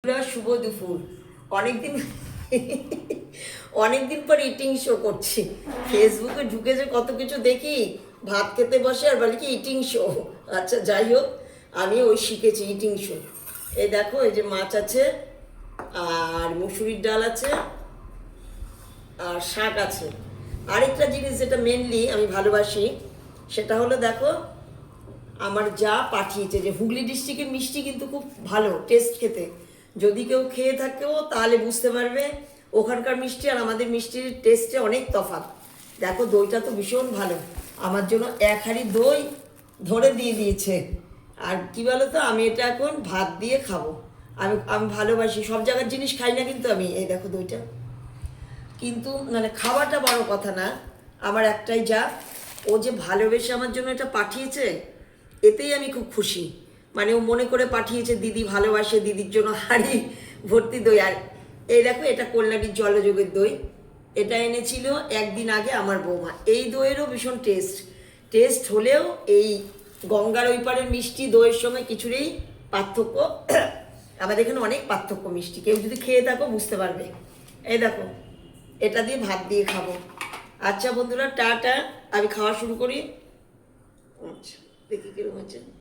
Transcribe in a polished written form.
শুভ দুপুর। অনেকদিন অনেকদিন পর ইটিং শো করছি। ফেসবুকে ঢুকে যে কত কিছু দেখি, ভাত খেতে বসে আর বলে কি ইটিং শো। আচ্ছা যাই হোক, আমি ওই শিখেছি ইটিং শো। এই দেখো, এই যে মাছ আছে, আর মুসুরির ডাল আছে, আর শাক আছে। আরেকটা জিনিস যেটা মেনলি আমি ভালোবাসি, সেটা হলো দেখো, আমার যা পাঠিয়েছে, যে হুগলি ডিস্ট্রিক্টের মিষ্টি কিন্তু খুব ভালো টেস্ট খেতে। যদি কেউ খেয়ে থাকেও তাহলে বুঝতে পারবে ওখানকার মিষ্টি আর আমাদের মিষ্টির টেস্টে অনেক তফাৎ। দেখো, দইটা তো ভীষণ ভালো। আমার জন্য এক হাঁড়ি দই ধরে দিয়ে দিয়েছে। আর কি বলো তো, আমি এটা এখন ভাত দিয়ে খাবো। আমি আমি ভালোবাসি, সব জায়গার জিনিস খাই না কিন্তু আমি। এই দেখো দইটা, কিন্তু মানে খাওয়াটা বড় কথা না, আমার একটাই যা, ও যে ভালোবেসে আমার জন্য এটা পাঠিয়েছে, এতেই আমি খুব খুশি। মানে ও মনে করে পাঠিয়েছে, দিদি ভালোবাসে, দিদির জন্য হাঁড়ি ভর্তি দই। আর এই দেখো, এটা কল্যাণীর জলযোগের দই। এটা এনেছিল একদিন আগে আমার বৌমা। এই দইয়েরও ভীষণ টেস্ট। টেস্ট হলেও এই গঙ্গার ওই পারের মিষ্টি দইয়ের সঙ্গে কিছুরই পার্থক্য। আমাদের এখানে অনেক পার্থক্য মিষ্টি, কেউ যদি খেয়ে থাকো বুঝতে পারবে। এই দেখো, এটা দিয়ে ভাত দিয়ে খাবো। আচ্ছা বন্ধুরা, টাটা, আমি খাওয়া শুরু করি। আচ্ছা, দেখি কিরকম হচ্ছে।